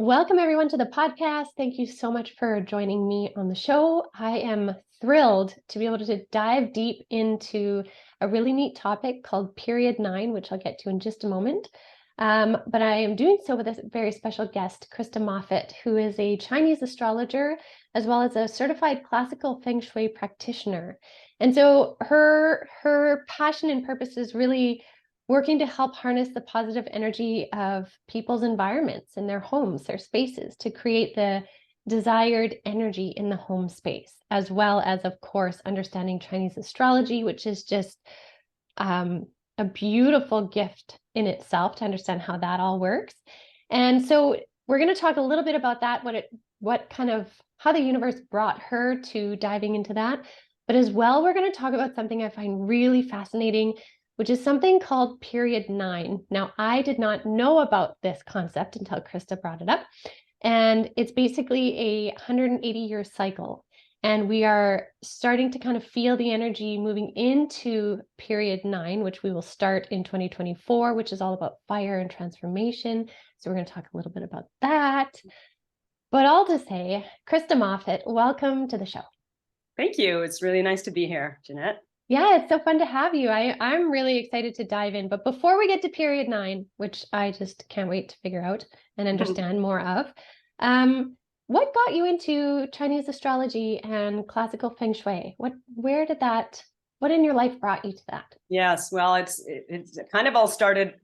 Welcome, everyone, to the podcast. Thank you so much for joining me on the show. I am thrilled to be able to dive deep into a really neat topic called Period 9, which I'll get to in just a moment. But I am doing so with a very special guest, Christa Moffat, who is a Chinese astrologer, as well as a certified classical Feng Shui practitioner. And so her passion and purpose is really working to help harness the positive energy of people's environments in their homes, their spaces, to create the desired energy in the home space, as well as, of course, understanding Chinese astrology, which is just a beautiful gift in itself to understand how that all works. And so we're going to talk a little bit about that, how the universe brought her to diving into that. But as well, we're going to talk about something I find really fascinating, which is something called Period 9. Now, I did not know about this concept until Christa brought it up. And it's basically a 180-year cycle. And we are starting to kind of feel the energy moving into Period 9, which we will start in 2024, which is all about fire and transformation. So we're going to talk a little bit about that. But all to say, Christa Moffat, welcome to the show. Thank you. It's really nice to be here, Ginette. Yeah, it's so fun to have you. I'm really excited to dive in. But before we get to Period 9, which I just can't wait to figure out and understand more of, what got you into Chinese astrology and classical Feng Shui? What in your life brought you to that? Yes, well, it's kind of all started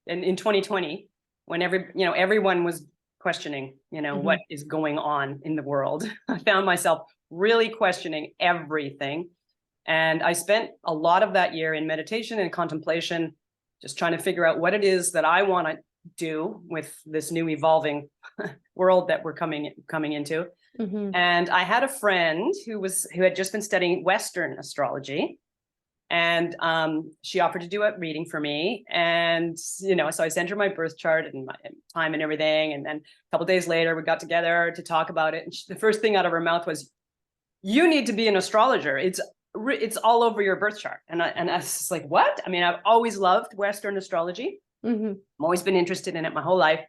in 2020 when everyone was questioning, what is going on in the world. I found myself really questioning everything. And I spent a lot of that year in meditation and contemplation, just trying to figure out what it is that I want to do with this new evolving world that we're coming into. And I had a friend who had just been studying Western astrology, and she offered to do a reading for me. And so I sent her my birth chart and my time and everything. And then a couple of days later, we got together to talk about it. And the first thing out of her mouth was, "You need to be an astrologer. It's all over your birth chart." And I was just like, what? I mean, I've always loved Western astrology. I've always been interested in it my whole life.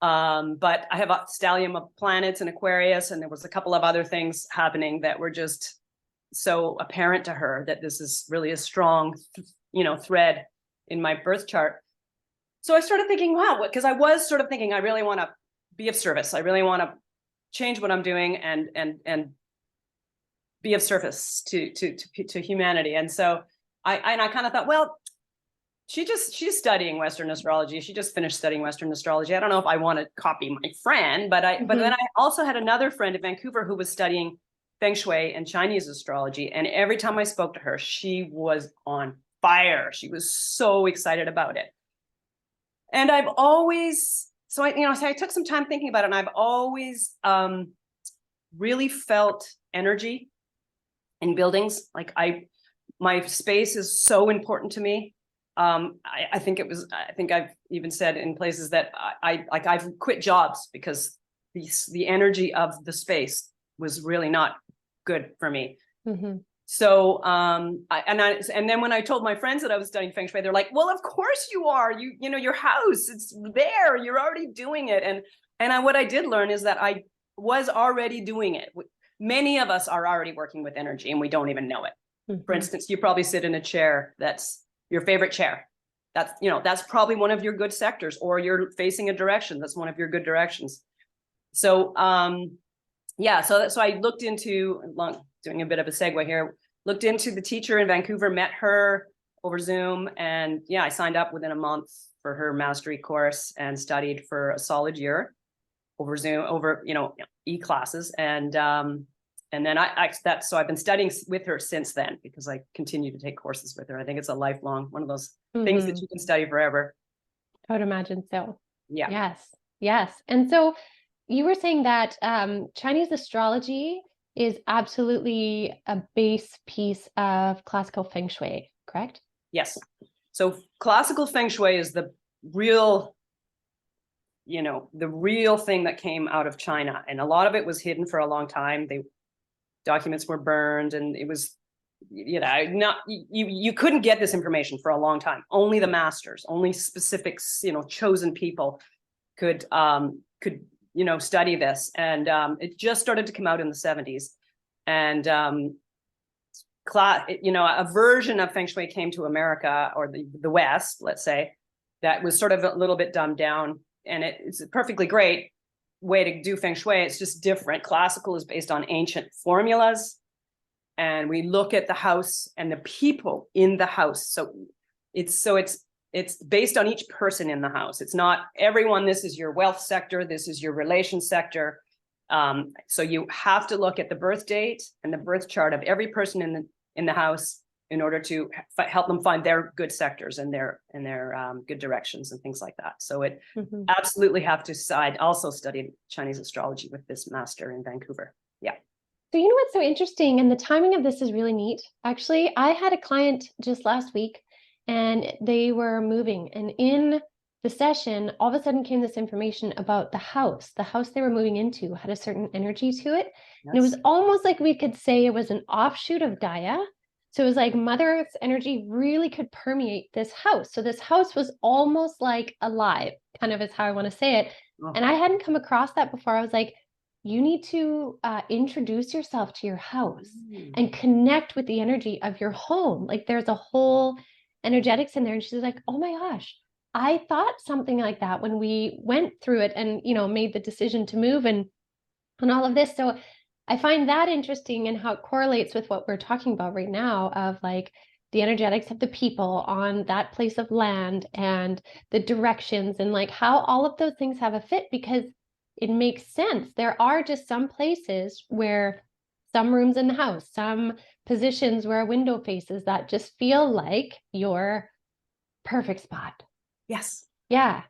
But I have a stellium of planets in Aquarius, and there was a couple of other things happening that were just so apparent to her that this is really a strong, thread in my birth chart. So I started thinking, wow, because I was sort of thinking, I really want to be of service. I really want to change what I'm doing and be of service to humanity. And so I kind of thought, well, she's studying Western astrology. She just finished studying Western astrology. I don't know if I want to copy my friend, but then I also had another friend in Vancouver who was studying Feng Shui and Chinese astrology. And every time I spoke to her, she was on fire. She was so excited about it. And I've always, so I took some time thinking about it, and I've always really felt energy in buildings. Like my space is so important to me. I think I've even said in places that I've quit jobs because the energy of the space was really not good for me. So and then when I told my friends that I was studying Feng Shui, they're like, well, of course you are. Your house, it's there. You're already doing it. And what I did learn is that I was already doing it. Many of us are already working with energy and we don't even know it. For instance, you probably sit in a chair that's your favorite chair. That's probably one of your good sectors, or you're facing a direction that's one of your good directions. So so I looked into, doing a bit of a segue here, looked into the teacher in Vancouver, met her over Zoom, and I signed up within a month for her mastery course and studied for a solid year over Zoom, over e-classes, and then so I've been studying with her since then, because I continue to take courses with her. I think it's a lifelong, one of those things that you can study forever. I would imagine so. Yeah. Yes. And so you were saying that Chinese astrology is absolutely a base piece of classical Feng Shui, correct? Yes. So classical Feng Shui is the real thing that came out of China. And a lot of it was hidden for a long time. Documents were burned, and it was, you couldn't get this information for a long time. Only the masters, only specific, chosen people could study this. And it just started to come out in the 70s. And a version of Feng Shui came to America, or the West, let's say, that was sort of a little bit dumbed down. And it's a perfectly great way to do Feng Shui. It's just different. Classical is based on ancient formulas. And we look at the house and the people in the house. So it's based on each person in the house. It's not everyone. This is your wealth sector. This is your relation sector. So you have to look at the birth date and the birth chart of every person in the house in order to help them find their good sectors and their good directions and things like that. So it absolutely have to also studied Chinese astrology with this master in Vancouver. Yeah. So you know what's so interesting, and the timing of this is really neat. Actually, I had a client just last week, and they were moving, and in the session, all of a sudden came this information about the house. The house they were moving into had a certain energy to it. Yes. And it was almost like we could say it was an offshoot of Gaia. So it was like Mother Earth's energy really could permeate this house. So this house was almost like alive, kind of is how I want to say it. Oh. And I hadn't come across that before. I was like, you need to introduce yourself to your house and connect with the energy of your home. Like there's a whole energetics in there. And she's like, oh my gosh, I thought something like that when we went through it and, made the decision to move and all of this. So I find that interesting and how it correlates with what we're talking about right now of like the energetics of the people on that place of land and the directions and like how all of those things have a fit, because it makes sense. There are just some places where some rooms in the house, some positions where a window faces that just feel like your perfect spot. Yes. Yeah.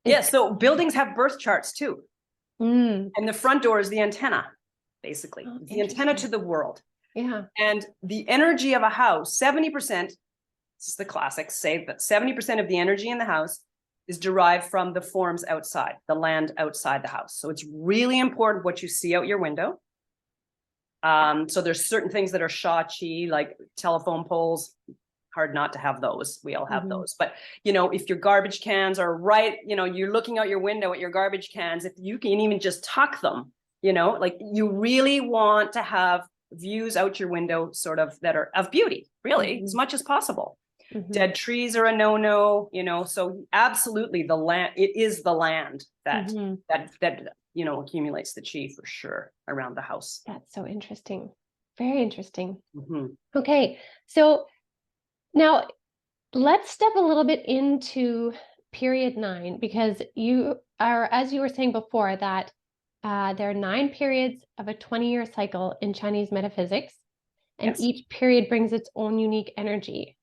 Yeah. So buildings have birth charts too. And the front door is the antenna, basically. Oh, the antenna to the world. Yeah. And the energy of a house, 70%, this is the classics say that 70% of the energy in the house is derived from the forms outside, the land outside the house. So it's really important what you see out your window. So there's certain things that are sha-chi, like telephone poles. Hard not to have those. We all have those. But, if your garbage cans are right, you're looking out your window at your garbage cans, if you can even just tuck them, like you really want to have views out your window sort of that are of beauty, really, as much as possible. Dead trees are a no-no, so absolutely the land, it is the land that accumulates the chi for sure around the house. That's so interesting. Very interesting. Okay. So now let's step a little bit into period 9, because you are, as you were saying before, that there are 9 periods of a 20-year cycle in Chinese metaphysics, and each period brings its own unique energy.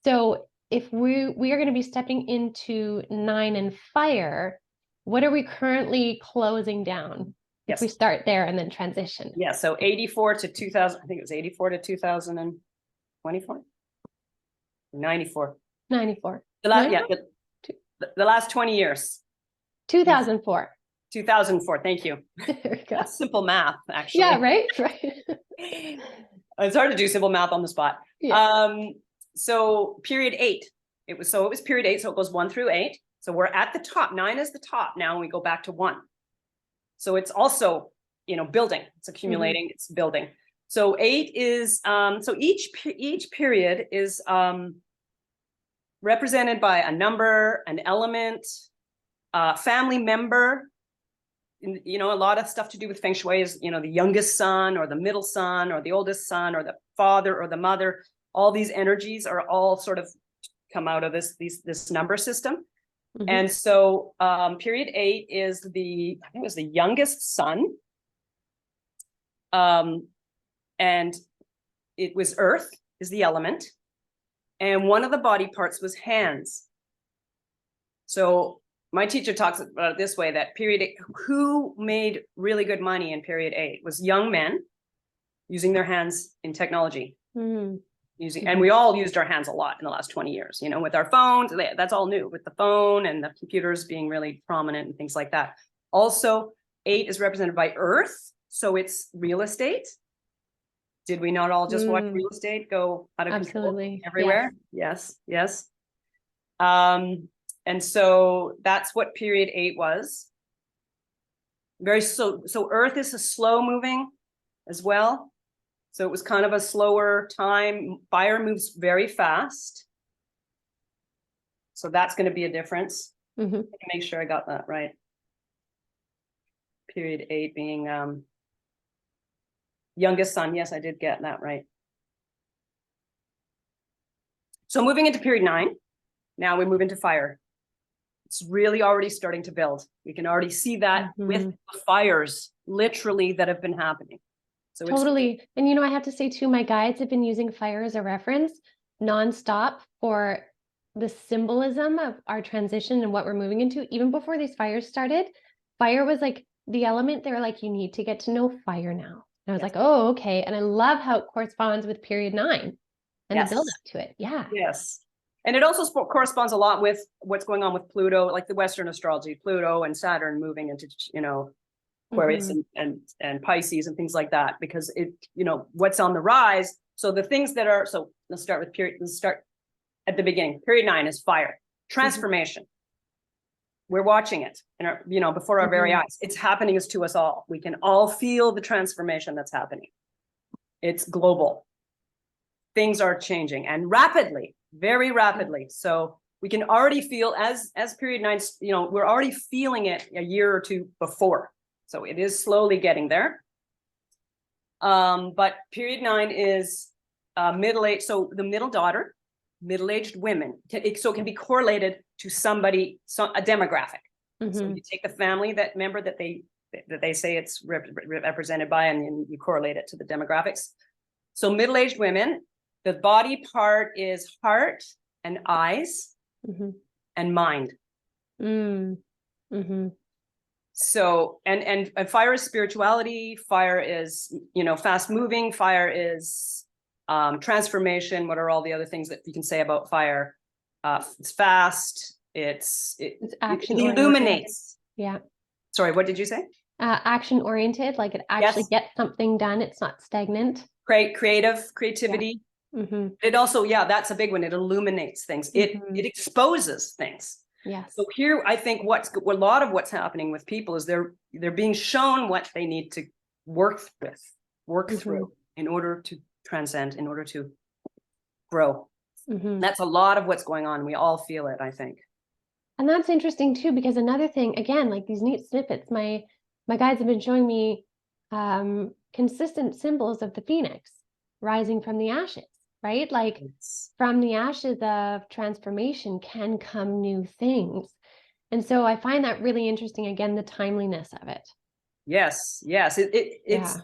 So if we are going to be stepping into 9 and fire, what are we currently closing down? If we start there and then transition. Yeah. So 84 to 2000, I think it was 84 to 2024. 94. The last 20 years. 2004. 2004. Thank you. That's simple math, actually. Yeah, right. It's hard to do simple math on the spot. Yeah. So period 8. It was period 8. So it goes 1 through 8. So we're at the top. 9 is the top now, and we go back to 1. So it's also, building. It's accumulating. It's building. So 8 is so each period is represented by a number, an element, family member. A lot of stuff to do with Feng Shui is, the youngest son or the middle son or the oldest son or the father or the mother. All these energies are all sort of come out of this number system. And so period 8 is I think it was the youngest son. And it was earth is the element. And one of the body parts was hands. So my teacher talks about it this way, that period 8, who made really good money in period 8 was young men using their hands in technology. And we all used our hands a lot in the last 20 years, with our phones. That's all new, with the phone and the computers being really prominent and things like that. Also, 8 is represented by earth. So it's real estate. Did we not all just watch real estate go out of control everywhere? Yes. And so that's what period 8 was. very slow. So Earth is a slow moving as well. So it was kind of a slower time. Fire moves very fast. So that's going to be a difference. Make sure I got that right. Period 8 being youngest son. Yes, I did get that right. So moving into period 9, now we move into fire. It's really already starting to build. We can already see that with the fires literally that have been happening. So totally. And, you know, I have to say too, my guides have been using fire as a reference nonstop for the symbolism of our transition and what we're moving into. Even before these fires started, fire was like the element. They were like, you need to get to know fire now. And I was like, oh, okay. And I love how it corresponds with period 9 and the build up to it. Yeah. Yes. And it also corresponds a lot with what's going on with Pluto, like the Western astrology, Pluto and Saturn moving into, you know, Aquarius and Pisces and things like that, because it, you know, what's on the rise. So the things that are, so let's start with period, let's start at the beginning. Period 9 is fire, transformation. We're watching it in our, you know, before our very eyes. It's happening to us all. We can all feel the transformation that's happening. It's global. Things are changing and rapidly, very rapidly. So we can already feel as period 9, you know, we're already feeling it a year or two before. So it is slowly getting there. But period 9 is middle-aged. So the middle daughter, middle-aged women. So it can be correlated to somebody, a demographic. So you take the family member that they say it's represented by, and you correlate it to the demographics. So middle-aged women, the body part is heart and eyes and mind. So, and fire is spirituality. Fire is, you know, fast moving. Fire is transformation. What are all the other things that you can say about fire? It's fast. It's action. It illuminates. Yeah. Sorry, what did you say? Action oriented, like it actually gets something done. It's not stagnant. Creativity. It also, that's a big one. It illuminates things. It exposes things. Yes. So here, I think a lot of what's happening with people is they're being shown what they need to work through in order to transcend, in order to grow. That's a lot of what's going on. We all feel it, I think. And that's interesting too, because another thing, again, like these neat snippets, my guides have been showing me consistent symbols of the phoenix rising from the ashes, right? Like from the ashes of transformation can come new things. And so I find that really interesting, again, the timeliness of it. Yes. It's,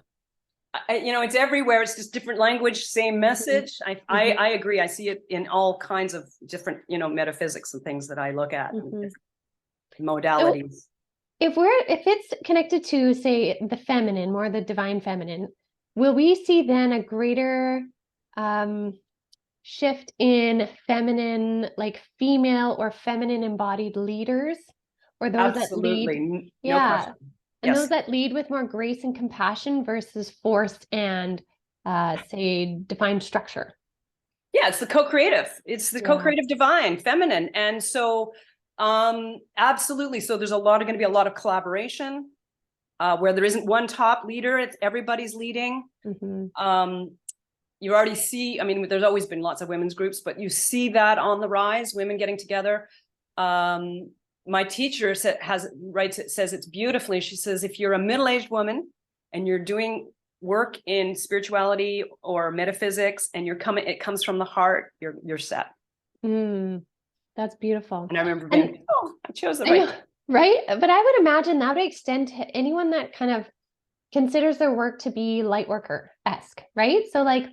you know, it's everywhere. It's just different language, same message. I agree. I see it in all kinds of different, you know, metaphysics and things that I look at, modalities. So if it's connected to, say, the feminine, more the divine feminine, will we see then a greater shift in feminine, like female or feminine embodied leaders, or those that lead? No question. And those that lead with more grace and compassion versus forced and say defined structure. Yeah, it's the co-creative. It's the co-creative divine feminine. And so absolutely. So there's going to be a lot of collaboration where there isn't one top leader. It's everybody's leading. You already see, I mean, there's always been lots of women's groups, but you see that on the rise, women getting together. My teacher says it's beautifully. She says, if you're a middle-aged woman and you're doing work in spirituality or metaphysics and it comes from the heart, you're set. That's beautiful. And I remember being, I chose the right. Right. But I would imagine that would extend to anyone that kind of considers their work to be light worker-esque, right? So like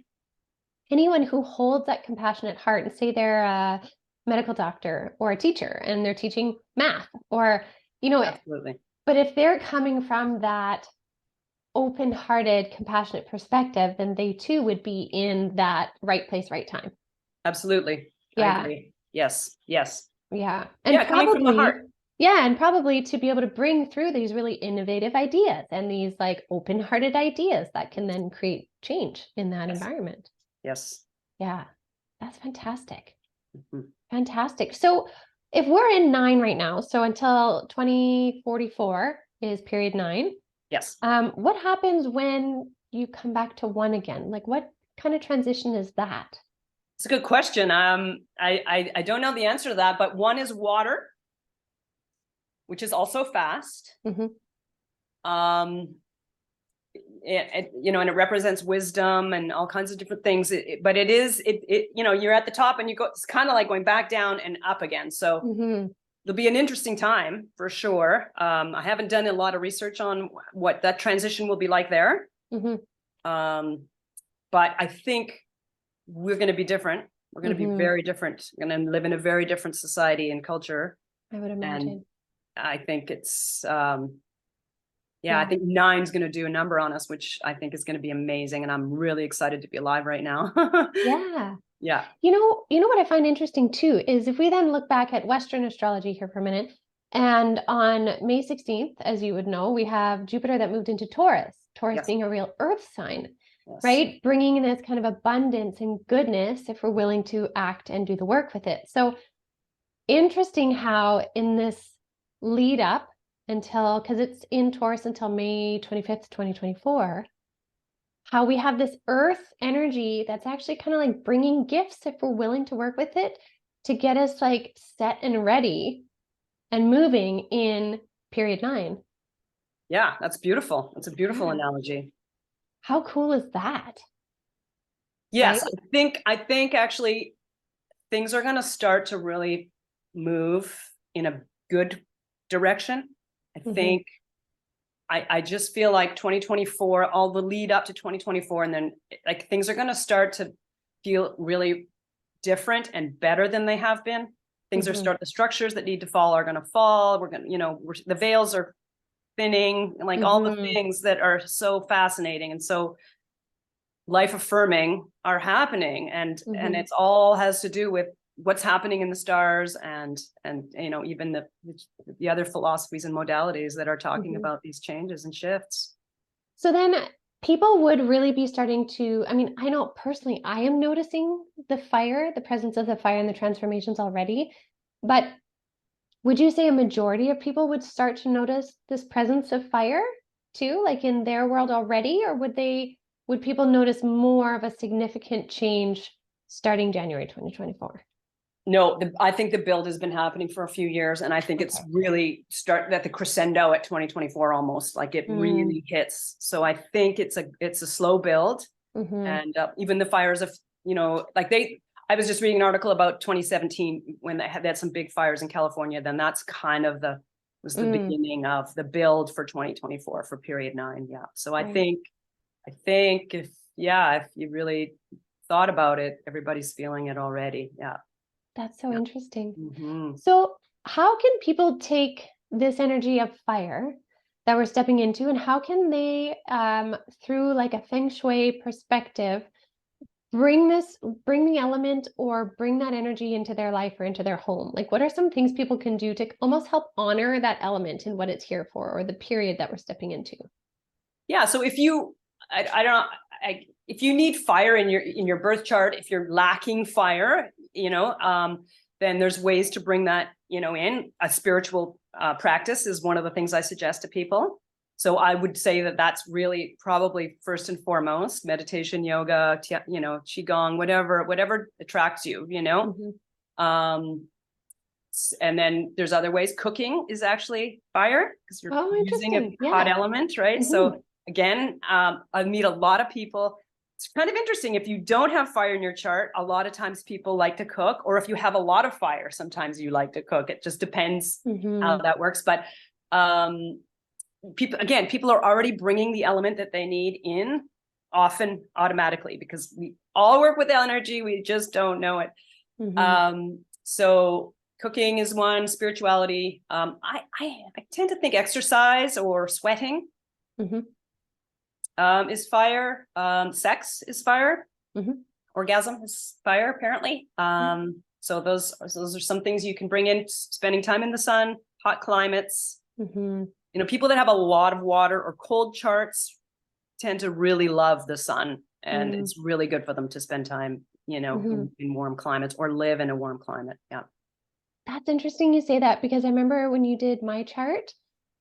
anyone who holds that compassionate heart and say they're a medical doctor or a teacher and they're teaching math or, you know, absolutely. But if they're coming from that open-hearted, compassionate perspective, then they too would be in that right place, right time. Absolutely. Yeah. I agree. Yes. Yes. Yeah. And coming from the heart. Yeah. And probably to be able to bring through these really innovative ideas and these like open-hearted ideas that can then create change in that environment. Yes. Yeah. That's fantastic. Fantastic. So if we're in 9 right now, so until 2044, is period 9. Yes. What happens when you come back to 1 again? Like, what kind of transition is that? It's a good question. I don't know the answer to that, but 1 is water, which is also fast. And it represents wisdom and all kinds of different things. But you're at the top and it's kind of like going back down and up again. So it'll be an interesting time for sure. I haven't done a lot of research on what that transition will be like there. But I think we're going to be different. We're going to be very different. We're going to live in a very different society and culture. I would imagine. And I think it's, I think 9 is going to do a number on us, which I think is going to be amazing. And I'm really excited to be alive right now. Yeah. Yeah. You know what I find interesting too, is if we then look back at Western astrology here for a minute, and on May 16th, as you would know, we have Jupiter that moved into Taurus, Yes. being a real earth sign. Yes. Right? Bringing this kind of abundance and goodness if we're willing to act and do the work with it. So interesting how in this lead up until, because it's in Taurus until May 25th, 2024, how we have this earth energy that's actually kind of like bringing gifts if we're willing to work with it to get us like set and ready and moving in period 9. Yeah, that's beautiful. That's a beautiful analogy. How cool is that? Yes, right? I think actually things are going to start to really move in a good direction. I think I just feel like 2024, all the lead up to 2024, and then like things are going to start to feel really different and better than they have been. Things the structures that need to fall are going to fall. We're going to, the veils are thinning, and like all the things that are so fascinating and so life affirming are happening, and it's all has to do with what's happening in the stars and even the other philosophies and modalities that are talking about these changes and shifts. So then people would really be starting to, I know personally I am noticing the presence of the fire and the transformations already, but would you say a majority of people would start to notice this presence of fire too, like in their world already, or would people notice more of a significant change starting January 2024? No, I think the build has been happening for a few years, and I think it's really started at the crescendo at 2024 almost, like it really hits. So I think it's a slow build, and even the fires of, I was just reading an article about 2017 when they had some big fires in California. Then that's kind of the beginning of the build for 2024 for period 9. Yeah. So I think if you really thought about it, everybody's feeling it already. Yeah. That's so interesting. So how can people take this energy of fire that we're stepping into, and how can they, through like a Feng Shui perspective, bring the element or bring that energy into their life or into their home? Like, what are some things people can do to almost help honor that element and what it's here for, or the period that we're stepping into? Yeah. So if you, if you need fire in your birth chart, if you're lacking fire, then there's ways to bring that, in. A spiritual practice is one of the things I suggest to people. So I would say that that's really probably first and foremost: meditation, yoga, qigong, whatever attracts you, and then there's other ways. Cooking is actually fire because you're using a hot element, right? So again, I meet a lot of people. It's kind of interesting. If you don't have fire in your chart, a lot of times people like to cook, or if you have a lot of fire, sometimes you like to cook. It just depends how that works. But people are already bringing the element that they need in, often automatically, because we all work with energy. We just don't know it. So cooking is one. Spirituality. I tend to think exercise or sweating is fire. Sex is fire. Orgasm is fire, apparently. So those are some things you can bring in. Spending time in the sun, hot climates. People that have a lot of water or cold charts tend to really love the sun, and it's really good for them to spend time, in warm climates or live in a warm climate. Yeah. That's interesting you say that, because I remember when you did my chart,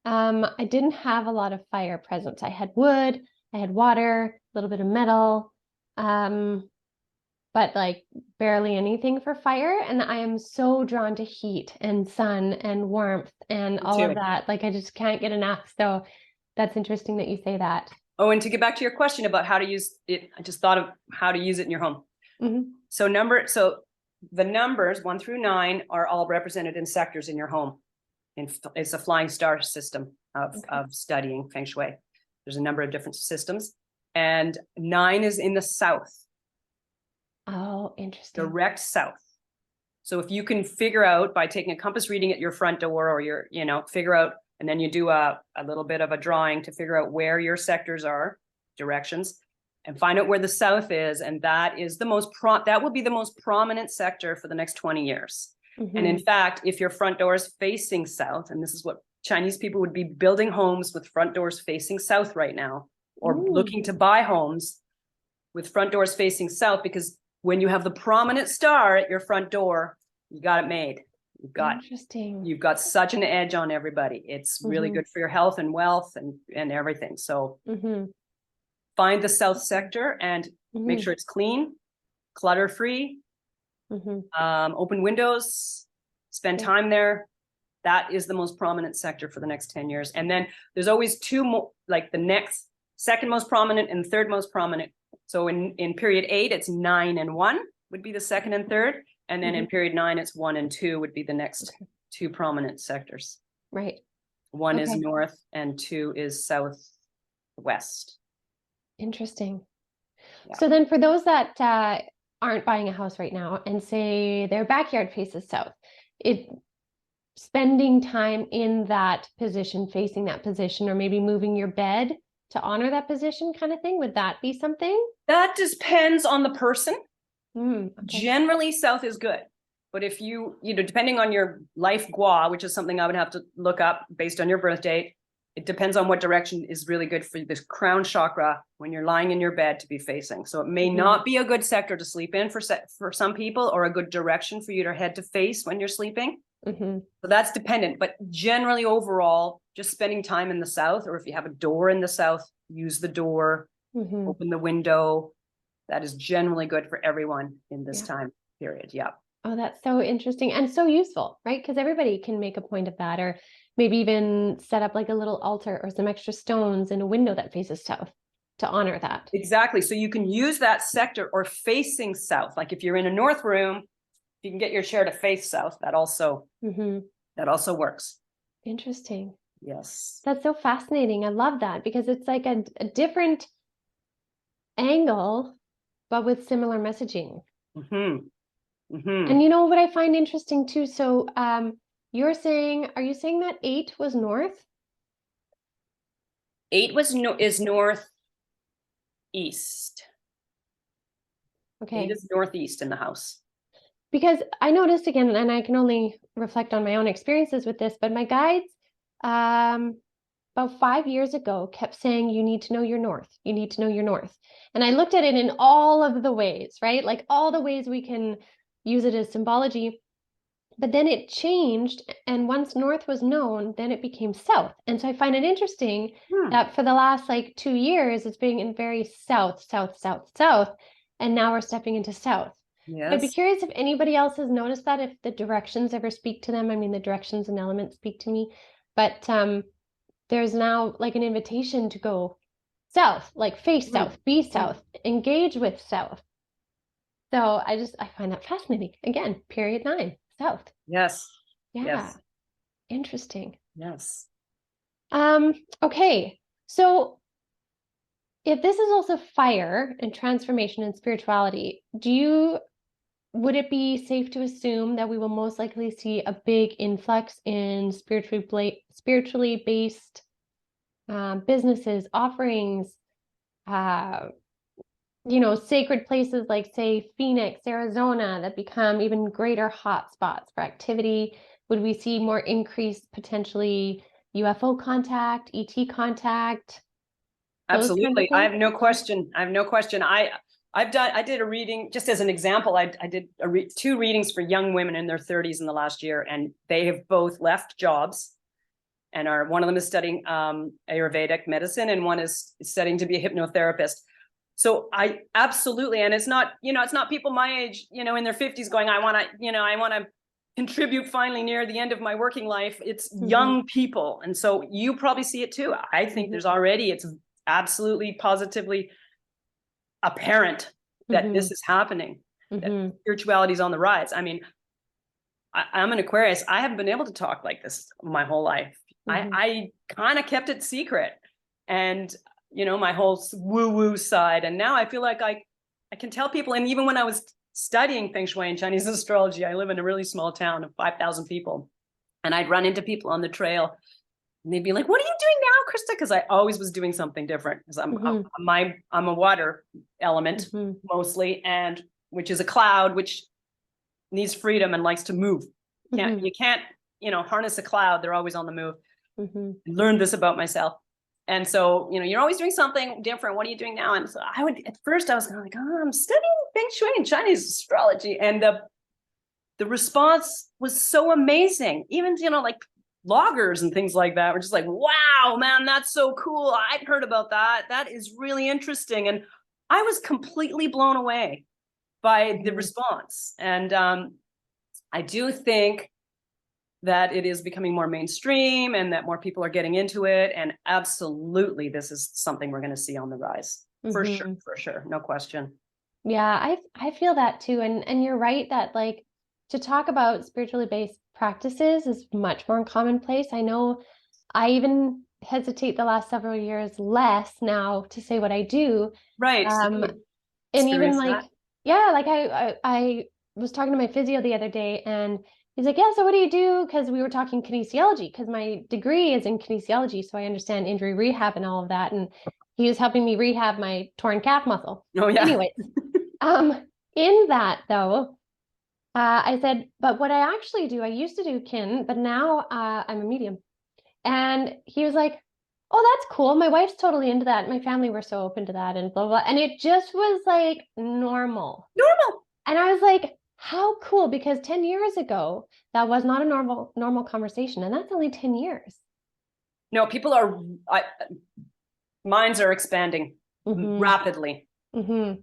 I didn't have a lot of fire presence. I had wood, I had water, a little bit of metal, but like barely anything for fire. And I am so drawn to heat and sun and warmth and Me all too. of that. Like I just can't get enough. So that's interesting that you say that. Oh, and to get back to your question about how to use it, I just thought of how to use it in your home. So the numbers 1 through 9 are all represented in sectors in your home. It's a flying star system of studying Feng Shui. There's a number of different systems, and 9 is in the south. Oh, interesting. Direct south. So if you can figure out by taking a compass reading at your front door, or figure out, and then you do a little bit of a drawing to figure out where your sectors are, directions, and find out where the south is. And that is that will be the most prominent sector for the next 20 years. And in fact, if your front door is facing south, and this is what Chinese people would be building homes with front doors facing south right now, or looking to buy homes with front doors facing south, because when you have the prominent star at your front door, you got it made. You've got such an edge on everybody. It's really good for your health and wealth and everything. So find the south sector and make sure it's clean, clutter-free, open windows, spend time there. That is the most prominent sector for the next 10 years. And then there's always two more, like the next second most prominent and third most prominent. So in period 8, it's 9 and 1 would be the second and third. And then in period 9, it's 1 and 2 would be the next two prominent sectors. Right. 1 is north and 2 is southwest. Interesting. Yeah. So then for those that aren't buying a house right now and say their backyard faces south, spending time in that position, facing that position, or maybe moving your bed to honor that position kind of thing, would that be something? That depends on the person. Generally, south is good. But if depending on your life gua, which is something I would have to look up based on your birth date, it depends on what direction is really good for this crown chakra when you're lying in your bed to be facing. So it may not be a good sector to sleep in for some people, or a good direction for you to head to face when you're sleeping. So that's dependent. But generally, overall, just spending time in the south, or if you have a door in the south, use the door, open the window. That is generally good for everyone in this time period. Yeah. Oh, that's so interesting and so useful, right? Because everybody can make a point of that, or maybe even set up like a little altar or some extra stones in a window that faces south to honor that. Exactly. So you can use that sector or facing south. Like if you're in a north room, you can get your chair to face south. That also works. Interesting. Yes. That's so fascinating. I love that, because it's like a different angle, but with similar messaging. And you know what I find interesting too? So are you saying that 8 was north? 8 is northeast. Okay. 8 is northeast in the house. Because I noticed again, and I can only reflect on my own experiences with this, but my guides about 5 years ago kept saying, you need to know your north. You need to know your north. And I looked at it in all of the ways, right? Like all the ways we can use it as symbology. But then it changed. And once north was known, then it became south. And so I find it interesting that for the last like 2 years, it's been in very south. And now we're stepping into south. Yes. I'd be curious if anybody else has noticed that, if the directions ever speak to them. I mean, the directions and elements speak to me. But there's now like an invitation to go south, like face south, be south, engage with south. So I find that fascinating. Again, period 9, south. Yes. Yeah. Yes. Interesting. Yes. Okay. So if this is also fire and transformation and spirituality, would it be safe to assume that we will most likely see a big influx in spiritually based businesses, offerings, sacred places like, say, Phoenix, Arizona, that become even greater hotspots for activity? Would we see more increased potentially UFO contact, ET contact? Absolutely. I have no question. I did a reading, just as an example. I did 2 readings for young women in their 30s in the last year, and they have both left jobs and one of them is studying Ayurvedic medicine, and one is studying to be a hypnotherapist. So I absolutely, and it's not, it's not people my age, in their 50s going, I want to contribute finally near the end of my working life. It's young people. And so you probably see it too. I think it's absolutely positively apparent that this is happening, that spirituality is on the rise. I mean, I'm an Aquarius. I haven't been able to talk like this my whole life. I kind of kept it secret, and my whole woo-woo side. And now I feel like I can tell people. And even when I was studying Feng Shui and Chinese astrology, I live in a really small town of 5,000 people, and I'd run into people on the trail, and they'd be like, "What are you doing now, Christa?" Because I always was doing something different. Because I'm a water element mostly, and which is a cloud which needs freedom and likes to move. You can't harness a cloud. They're always on the move. I learned this about myself. And so, you're always doing something different. What are you doing now? And so at first I was kind of like, I'm studying Feng Shui and Chinese astrology. And the response was so amazing. Even, like bloggers and things like that were just like, wow, man, that's so cool. I'd heard about that. That is really interesting. And I was completely blown away by the response. And I do think that it is becoming more mainstream and that more people are getting into it. And absolutely, this is something we're going to see on the rise. For sure. No question. Yeah, I feel that too. And you're right that like to talk about spiritually based practices is much more commonplace. I know I even hesitate the last several years less now to say what I do. Right. And even like, like I was talking to my physio the other day, and he's like, yeah, so what do you do? Because we were talking kinesiology, because my degree is in kinesiology. So I understand injury rehab and all of that. And he was helping me rehab my torn calf muscle. Oh, yeah. Anyways, in that though, I said, but what I actually do, I used to do kin, but now I'm a medium. And he was like, oh, that's cool. My wife's totally into that. My family were so open to that and blah, blah. And it just was like normal. And I was like, how cool, because 10 years ago, that was not a normal conversation. And that's only 10 years. No, minds are expanding rapidly.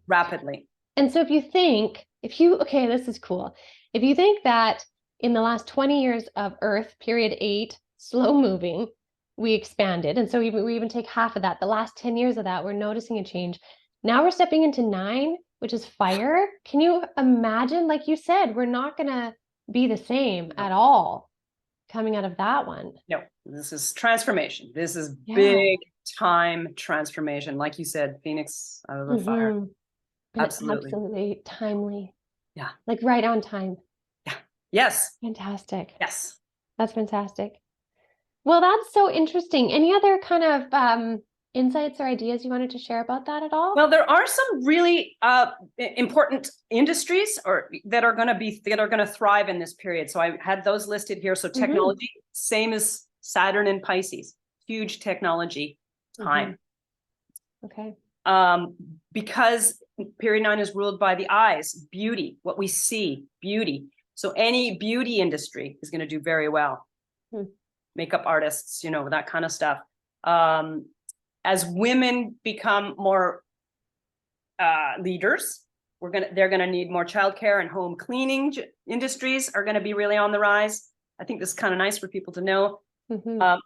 Rapidly. And so okay, this is cool. If you think that in the last 20 years of Earth, period 8, slow moving, we expanded. And so we even take half of that. The last 10 years of that, we're noticing a change. Now we're stepping into 9, which is fire. Can you imagine? Like you said, we're not going to be the same at all coming out of that one. No, this is transformation. This is big time transformation. Like you said, Phoenix out of the fire. Absolutely timely. Yeah. Like right on time. Yeah. Yes. Fantastic. Yes. That's fantastic. Well, that's so interesting. Any other kind of insights or ideas you wanted to share about that at all? Well, there are some really important industries that are going to thrive in this period. So I had those listed here. So technology, same as Saturn and Pisces, huge technology time. Okay. Because period 9 is ruled by the eyes, beauty, what we see, beauty. So any beauty industry is going to do very well. Makeup artists, that kind of stuff. As women become more leaders, they're going to need more childcare, and home cleaning industries are going to be really on the rise. I think this is kind of nice for people to know.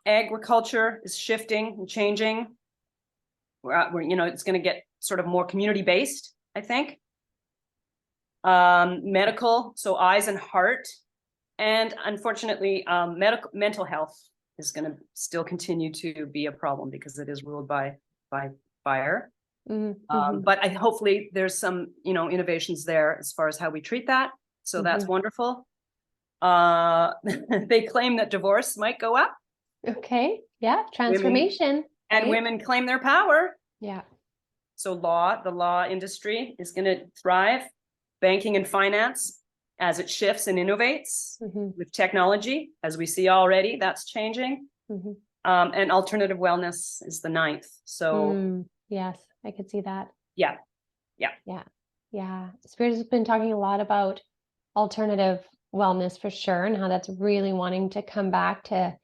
Agriculture is shifting and changing. It's going to get sort of more community-based, I think. Medical, so eyes and heart. And unfortunately, mental health is going to still continue to be a problem because it is ruled by fire. But hopefully there's some, innovations there as far as how we treat that. So that's wonderful. They claim that divorce might go up. Okay. Yeah. Transformation. Women claim their power. Yeah. So the law industry is going to thrive. Banking and finance, as it shifts and innovates with technology, as we see already, that's changing. And alternative wellness is the 9th. So yes, I could see that. Yeah. Spirit has been talking a lot about alternative wellness for sure, and how that's really wanting to come back to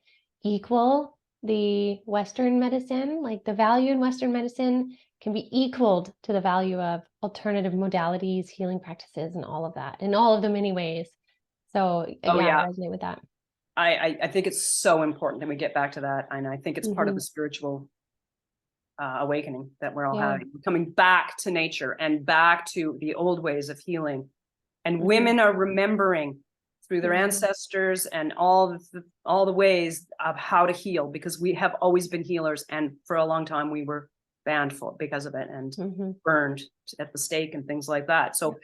equal the Western medicine, like the value in Western medicine can be equaled to the value of alternative modalities, healing practices, and all of that, in all of the many ways. So Oh, yeah, yeah. I resonate with that. I think it's so important that we get back to that. And I think it's part of the spiritual awakening that we're all having. We're coming back to nature and back to the old ways of healing. And women are remembering through their ancestors and all the ways of how to heal, because we have always been healers. And for a long time, we were banned because of it and burned at the stake and things like that. So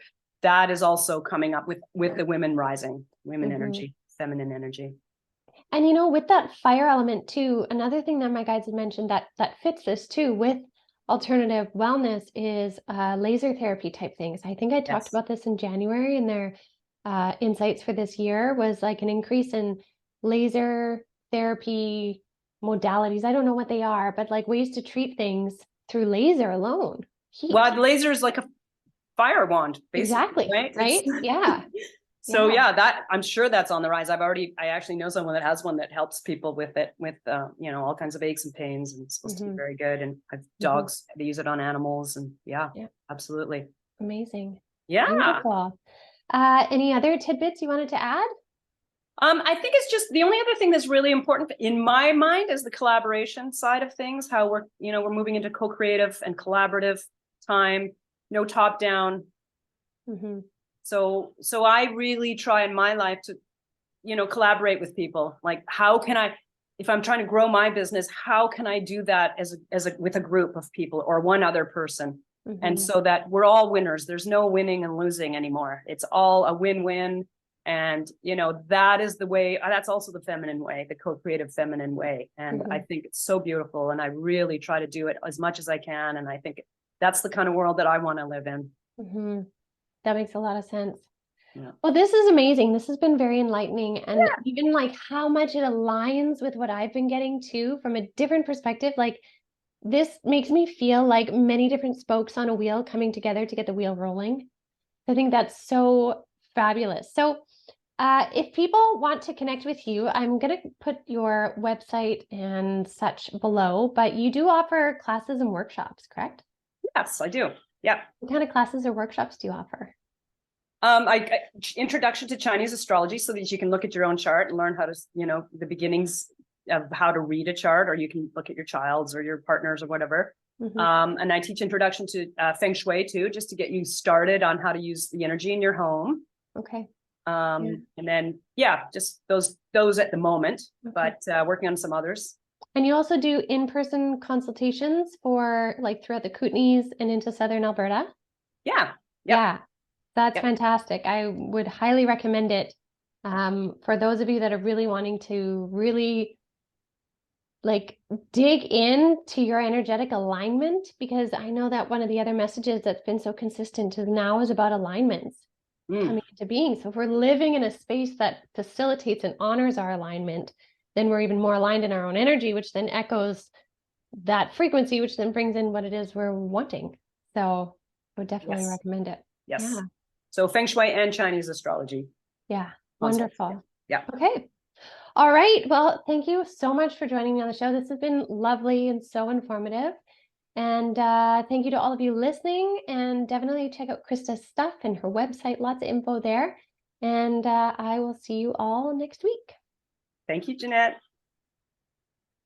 that is also coming up with the women rising, women energy, feminine energy. And, you know, with that fire element too, another thing that my guides had mentioned that fits this too with alternative wellness is laser therapy type things. I think I talked about this in January, and their insights for this year was like an increase in laser therapy modalities. I don't know what they are, but like ways to treat things through laser alone. Heat. Well, the laser is like a fire wand, basically. Exactly. Right? Yeah. So yeah, that I'm sure that's on the rise. I actually know someone that has one that helps people with it, with you know, all kinds of aches and pains, and it's supposed to be very good. And I've dogs, they use it on animals, and yeah, absolutely. Amazing. Yeah. Beautiful. Any other tidbits you wanted to add? I think it's just the only other thing that's really important in my mind is the collaboration side of things, how we're moving into co-creative and collaborative time, no top down. So I really try in my life to, collaborate with people. Like, how can I, if I'm trying to grow my business, how can I do that with a group of people or one other person? And so that we're all winners. There's no winning and losing anymore. It's all a win-win. And, that is the way, that's also the feminine way, the co-creative feminine way. And I think it's so beautiful. And I really try to do it as much as I can. And I think that's the kind of world that I want to live in. That makes a lot of sense. Yeah. Well, this is amazing. This has been very enlightening. And even like how much it aligns with what I've been getting too from a different perspective. Like, this makes me feel like many different spokes on a wheel coming together to get the wheel rolling. I think that's so fabulous. So if people want to connect with you, I'm going to put your website and such below, but you do offer classes and workshops, correct? Yes, I do. Yeah. What kind of classes or workshops do you offer? Introduction to Chinese astrology, so that you can look at your own chart and learn how to, the beginnings of how to read a chart, or you can look at your child's or your partner's or whatever. And I teach introduction to Feng Shui too, just to get you started on how to use the energy in your home. Okay. And then, just those at the moment, but working on some others. And you also do in-person consultations for like throughout the Kootenays and into Southern Alberta? Yeah. Yeah, that's fantastic. I would highly recommend it for those of you that are really wanting to really like dig into your energetic alignment, because I know that one of the other messages that's been so consistent to now is about alignments coming into being. So if we're living in a space that facilitates and honors our alignment, then we're even more aligned in our own energy, which then echoes that frequency, which then brings in what it is we're wanting. So I would definitely recommend it. Yes. Yeah. So Feng Shui and Chinese astrology. Yeah. Wonderful. Yeah. Okay. All right. Well, thank you so much for joining me on the show. This has been lovely and so informative. And thank you to all of you listening. And definitely check out Christa's stuff and her website. Lots of info there. And I will see you all next week. Thank you, Ginette.